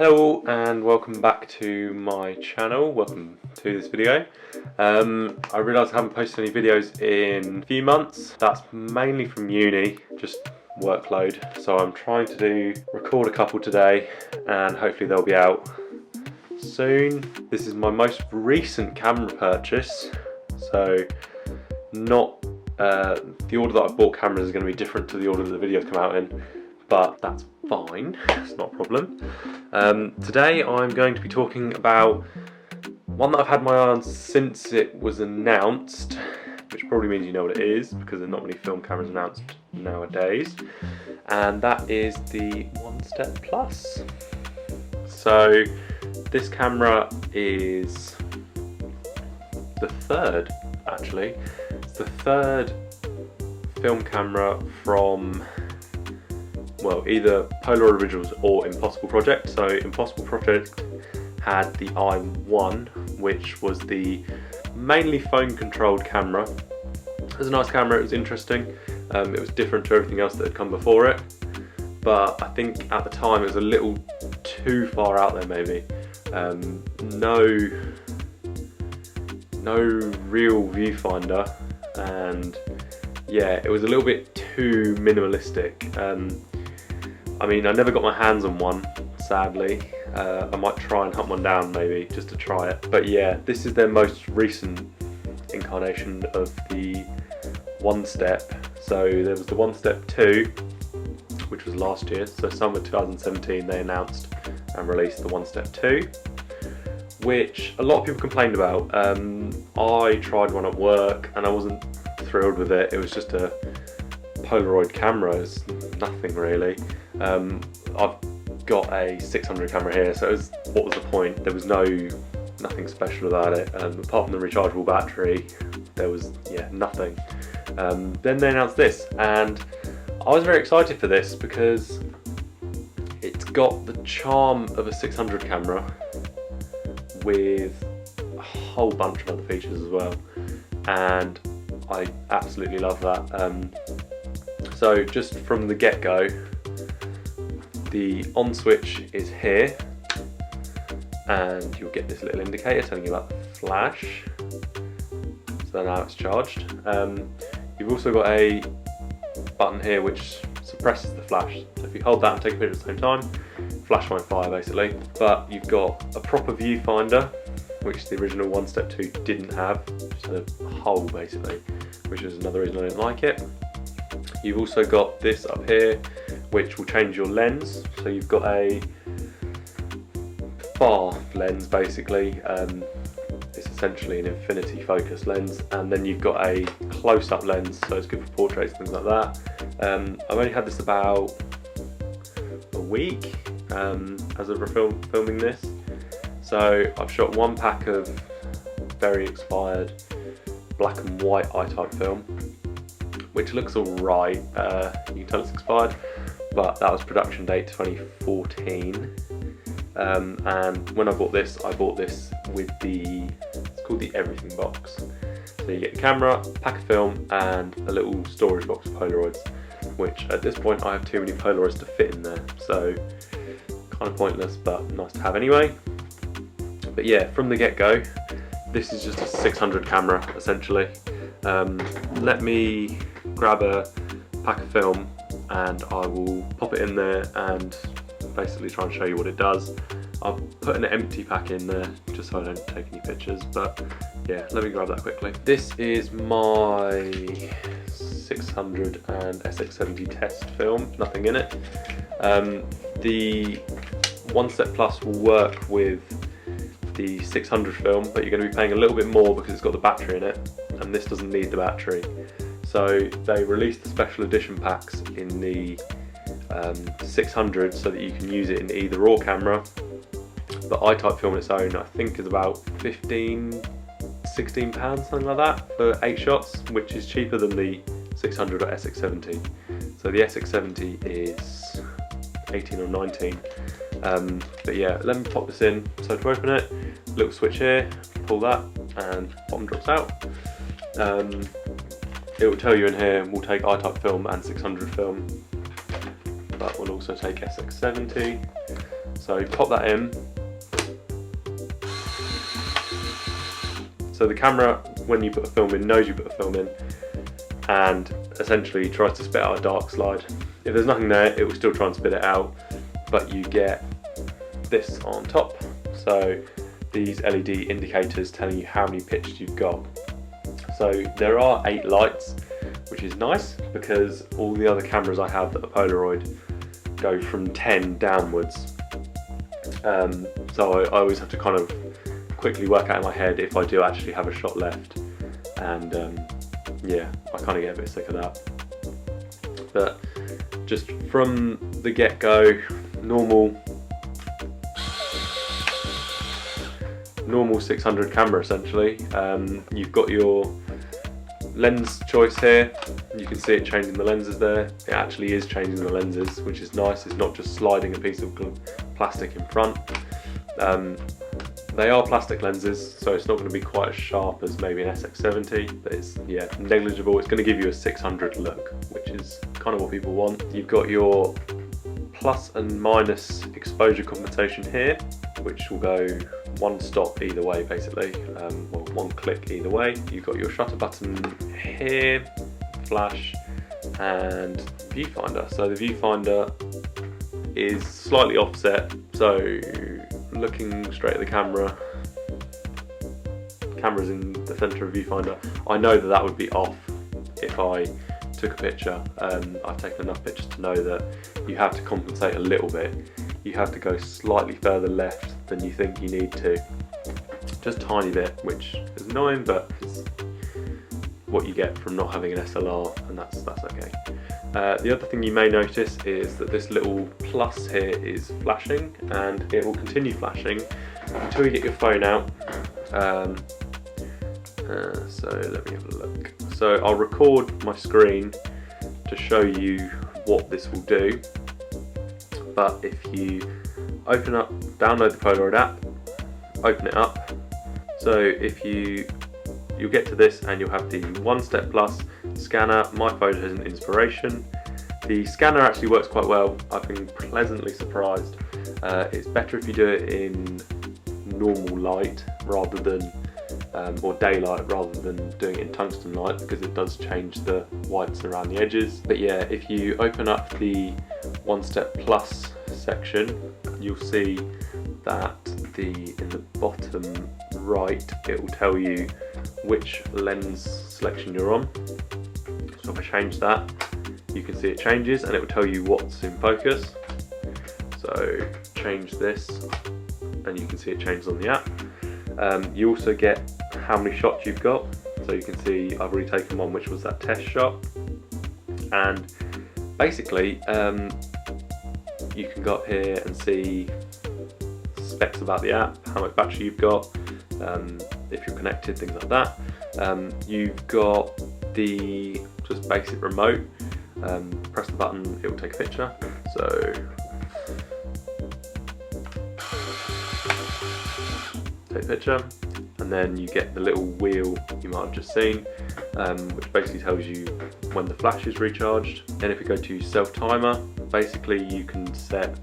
Hello and welcome back to my channel. Welcome to this video. I realised I haven't posted any videos in a few months. That's mainly from uni, just workload. So I'm trying to record a couple today and hopefully they'll be out soon. This is my most recent camera purchase. So not the order that I bought cameras is going to be different to the order that the videos come out in, but that's fine, it's not a problem. Today I'm going to be talking about one that I've had my eye on since it was announced, which probably means you know what it is because there's not many film cameras announced nowadays, and that is the OneStep Plus. So this camera is the third, actually. It's the third film camera from, well, either Polaroid Originals or Impossible Project. So Impossible Project had the i1, which was the mainly phone controlled camera. It was a nice camera, it was interesting. It was different to everything else that had come before it, but I think at the time it was a little too far out there maybe. No real viewfinder, and yeah, it was a little bit too minimalistic. I mean, I never got my hands on one, sadly. I might try and hunt one down maybe, just to try it. But yeah, this is their most recent incarnation of the OneStep. So there was the OneStep 2, which was last year. So summer 2017 they announced and released the OneStep 2, which a lot of people complained about. I tried one at work and I wasn't thrilled with it. It was just a Polaroid camera, it's nothing really. I've got a 600 camera here, so what was the point? There was nothing special about it. Apart from the rechargeable battery, there was nothing. Then they announced this, and I was very excited for this because it's got the charm of a 600 camera with a whole bunch of other features as well, and I absolutely love that. So just from the get-go, the on switch is here, and you'll get this little indicator telling you about the flash. So now it's charged. You've also got a button here which suppresses the flash. So if you hold that and take a picture at the same time, flash won't fire basically. But you've got a proper viewfinder, which the original OneStep 2 didn't have, just a hole basically, which is another reason I didn't like it. You've also got this up here, which will change your lens. So you've got a far lens basically. It's essentially an infinity focus lens, and then you've got a close-up lens, so it's good for portraits, things like that. I've only had this about a week as of filming this. So I've shot one pack of very expired black and white I-type film, which looks alright. You can tell it's expired, but that was production date 2014. And when I bought this with it's called the Everything box. So you get the camera, pack of film, and a little storage box of Polaroids, which at this point I have too many Polaroids to fit in there, so kind of pointless, but nice to have anyway. But yeah, from the get-go, this is just a 600 camera essentially. Let me grab a pack of film and I will pop it in there and basically try and show you what it does. I'll put an empty pack in there just so I don't take any pictures, but yeah, let me grab that quickly. This is my 600 and SX70 test film, nothing in it. The OneStep Plus will work with the 600 film, but you're going to be paying a little bit more because it's got the battery in it, and this doesn't need the battery. So they released the special edition packs in the 600 so that you can use it in either or camera. But I-type film on its own I think is about £15, £16, something like that for 8 shots, which is cheaper than the 600 or SX70. So the SX70 is 18 or 19. But yeah, let me pop this in. So to open it, little switch here, pull that, and bottom drops out. It will tell you in here, we'll take I-type film and 600 film, but we'll also take SX70. So pop that in. So the camera, when you put a film in, knows you put a film in, and essentially tries to spit out a dark slide. If there's nothing there, it will still try and spit it out, but you get this on top. So these LED indicators telling you how many pitches you've got. So there are 8 lights, which is nice because all the other cameras I have that are Polaroid go from 10 downwards. So I always have to kind of quickly work out in my head if I do actually have a shot left, and yeah, I kind of get a bit sick of that. But just from the get-go, normal 600 camera essentially. You've got your lens choice here. You can see it changing the lenses there. It actually is changing the lenses, which is nice. It's not just sliding a piece of plastic in front. They are plastic lenses, so it's not going to be quite as sharp as maybe an SX70, but it's, yeah, negligible. It's going to give you a 600 look, which is kind of what people want. You've got your plus and minus exposure compensation here, which will go one stop either way basically, well, one click either way. You've got your shutter button here, flash, and viewfinder. So the viewfinder is slightly offset, so looking straight at the camera's in the centre of viewfinder. I know that that would be off if I took a picture. I've taken enough pictures to know that you have to compensate a little bit. You have to go slightly further left than you think you need to, just a tiny bit, which is annoying, but it's what you get from not having an SLR, and that's okay. The other thing you may notice is that this little plus here is flashing, and it will continue flashing until you get your phone out. So let me have a look. So I'll record my screen to show you what this will do. But if you open up, download the Polaroid app, open it up. So if you'll get to this and you'll have the One Step Plus scanner. My phone has an Inspiration. The scanner actually works quite well. I've been pleasantly surprised. It's better if you do it in normal light rather than or daylight rather than doing it in tungsten light, because it does change the whites around the edges. But yeah, if you open up the One Step Plus section, you'll see that in the bottom right it will tell you which lens selection you're on. So if I change that, you can see it changes and it will tell you what's in focus. So change this and you can see it changes on the app. You also get how many shots you've got. So you can see I've already taken one which was that test shot, and basically you can go up here and see specs about the app, how much battery you've got, if you're connected, things like that. You've got the just basic remote. Press the button, it will take a picture. So take a picture, and then you get the little wheel you might have just seen, which basically tells you when the flash is recharged. Then if you go to self timer, basically you can set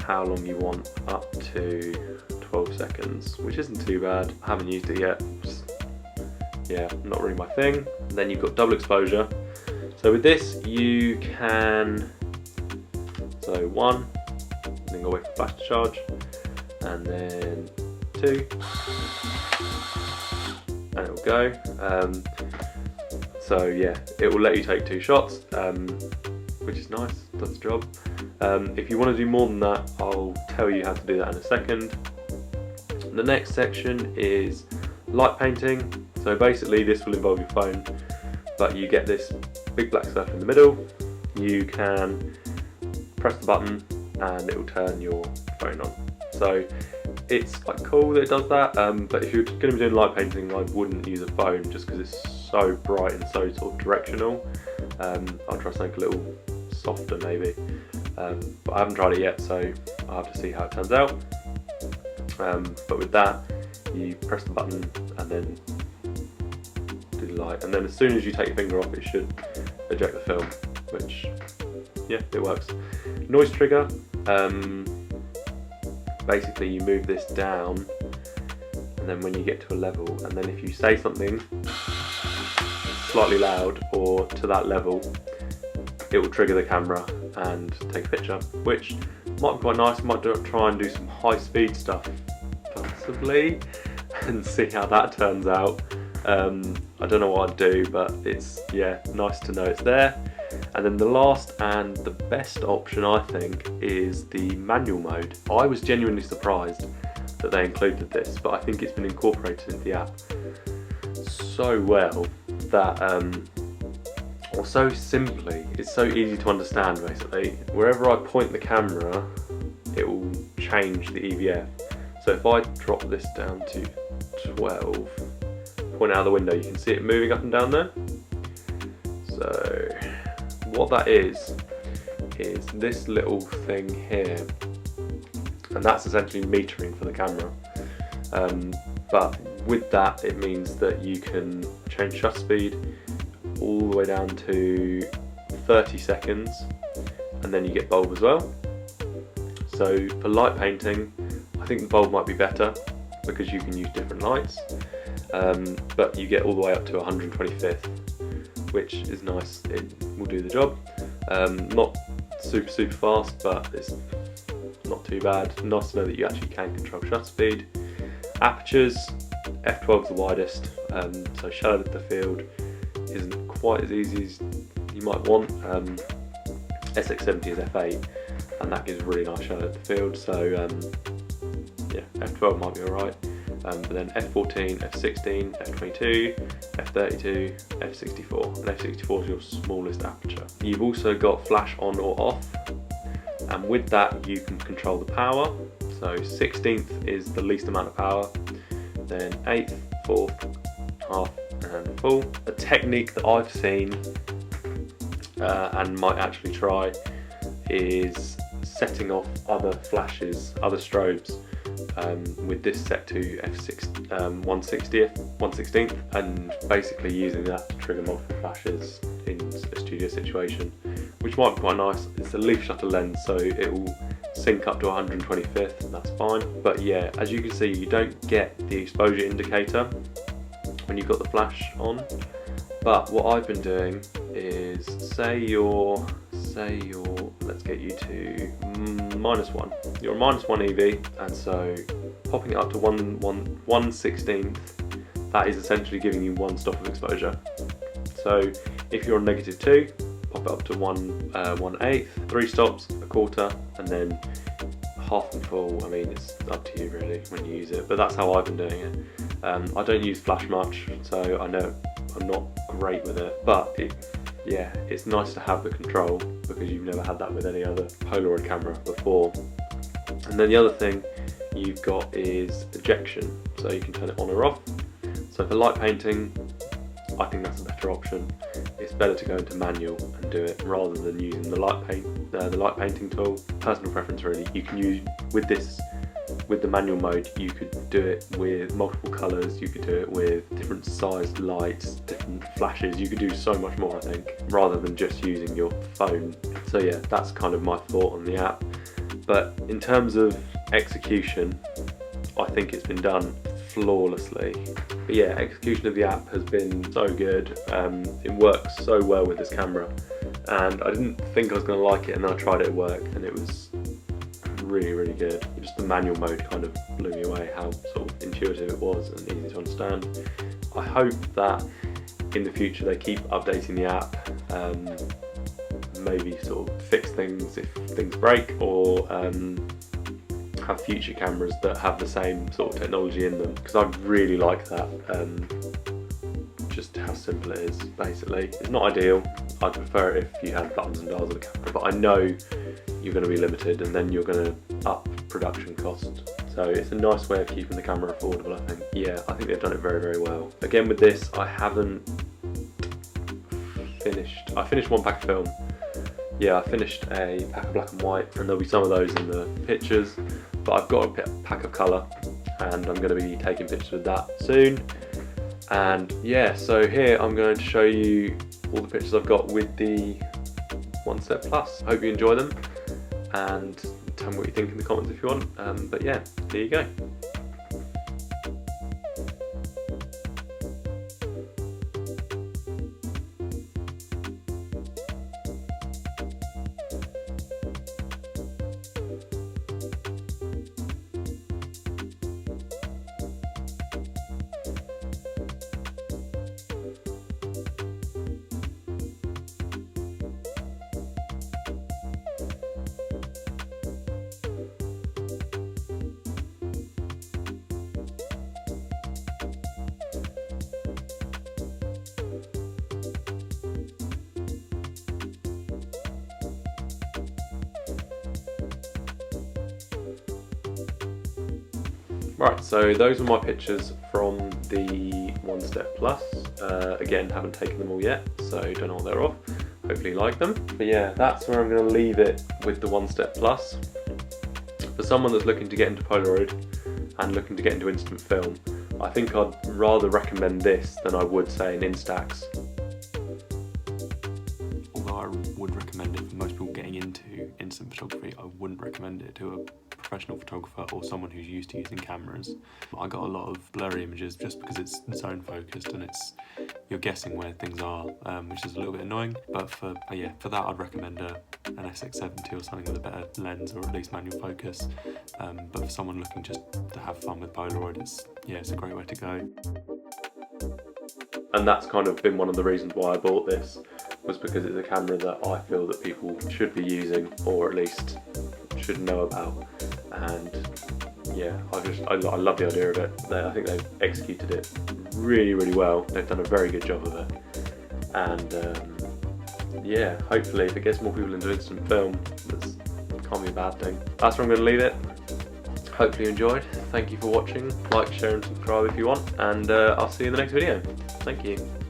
how long you want, up to 12 seconds, which isn't too bad. I haven't used it yet. Yeah, not really my thing. And then you've got double exposure. So with this you can, so 1, and then go away for flash to charge, and then 2, and it will go. So yeah, it will let you take 2 shots, which is nice, does the job. If you want to do more than that, I'll tell you how to do that in a second. The next section is light painting. So basically this will involve your phone, but you get this big black circle in the middle. You can press the button and it will turn your phone on. So it's quite cool that it does that, but if you're going to be doing light painting, I wouldn't use a phone just because it's so bright and so sort of directional. I'll try something a little softer maybe, but I haven't tried it yet, so I'll have to see how it turns out. But with that, you press the button and then do the light, and then as soon as you take your finger off, it should eject the film, which, yeah, it works. Noise trigger. basically you move this down, and then when you get to a level, and then if you say something slightly loud or to that level, it will trigger the camera and take a picture, which might be quite nice. Might try and do some high speed stuff possibly and see how that turns out. I don't know what I'd do, but it's, yeah, nice to know it's there. And then the last and the best option, I think, is the manual mode. I was genuinely surprised that they included this, but I think it's been incorporated into the app so well that, or so simply, it's so easy to understand basically. Wherever I point the camera, it will change the EVF. So if I drop this down to 12, point out of the window, you can see it moving up and down there. So what that is this little thing here, and that's essentially metering for the camera. But with that, it means that you can change shutter speed all the way down to 30 seconds, and then you get bulb as well. So for light painting, I think the bulb might be better because you can use different lights, but you get all the way up to 125th, which is nice. It will do the job. Not super fast, but it's not too bad. Nice to know that you actually can control shutter speed. Apertures, f12 is the widest, so shallow depth of field isn't quite as easy as you might want. SX70 is f8, and that gives really nice shallow depth of field, so yeah, f12 might be alright. But then f14, f16, f22, f32, f64, and f64 is your smallest aperture. You've also got flash on or off, and with that you can control the power. So 16th is the least amount of power, then 8th, 4th, half and full. A technique that I've seen and might actually try is setting off other flashes, other strobes, with this set to f1/16th, and basically using that to trigger multiple flashes in a studio situation, which might be quite nice. It's a leaf shutter lens, so it will sync up to 125th, and that's fine. But yeah, as you can see, you don't get the exposure indicator when you've got the flash on. But what I've been doing is, say you're let's get you to -1. You're a -1 EV, and so popping it up to 1/16th, that is essentially giving you one stop of exposure. So if you're on -2, pop it up to 1/8, 3 stops, a quarter, and then half and full. I mean, it's up to you really when you use it, but that's how I've been doing it. I don't use flash much, so I know I'm not great with it, but it's nice to have the control because you've never had that with any other Polaroid camera before. And then the other thing you've got is ejection, so you can turn it on or off. So for light painting, I think that's a better option. It's better to go into manual and do it rather than using the light painting tool. Personal preference really. You can use with the manual mode, you could do it with multiple colours, you could do it with different sized lights, different flashes, you could do so much more I think, rather than just using your phone. So yeah, that's kind of my thought on the app. But in terms of execution, I think it's been done flawlessly. But yeah, execution of the app has been so good. It works so well with this camera, and I didn't think I was going to like it, and then I tried it at work and it was really good. Just the manual mode kind of blew me away, how sort of intuitive it was and easy to understand. I hope that in the future they keep updating the app, maybe sort of fix things if things break, or have future cameras that have the same sort of technology in them, because I really like that. Just how simple it is basically. It's not ideal. I'd prefer it if you had buttons and dials on the camera, but I know you're going to be limited and then you're going to up production costs. So it's a nice way of keeping the camera affordable, I think. Yeah, I think they've done it very well. Again with this, I haven't finished. I finished one pack of film. Yeah, I finished a pack of black and white, and there'll be some of those in the pictures, but I've got a pack of colour and I'm going to be taking pictures with that soon. And yeah, so here I'm going to show you all the pictures I've got with the OneSet Plus. Hope you enjoy them, and tell me what you think in the comments if you want. But yeah, there you go. Right, so those are my pictures from the One Step Plus. Again, haven't taken them all yet, so don't know what they're of. Hopefully you like them. But yeah, that's where I'm going to leave it with the One Step Plus. For someone that's looking to get into Polaroid and looking to get into instant film, I think I'd rather recommend this than I would say an Instax. Although I would recommend it for most people getting into instant photography, I wouldn't recommend it to a professional photographer or someone who's used to using cameras. I got a lot of blurry images just because it's zone focused and you're guessing where things are, which is a little bit annoying. But for that I'd recommend an SX70 or something with a better lens, or at least manual focus. But for someone looking just to have fun with Polaroid, it's a great way to go. And that's kind of been one of the reasons why I bought this, was because it's a camera that I feel that people should be using, or at least should know about. And yeah, I love the idea of it. I think they've executed it really, really well. They've done a very good job of it. And yeah, hopefully if it gets more people into instant film, that can't be a bad thing. That's where I'm going to leave it. Hopefully you enjoyed. Thank you for watching. Like, share and subscribe if you want, and I'll see you in the next video. Thank you.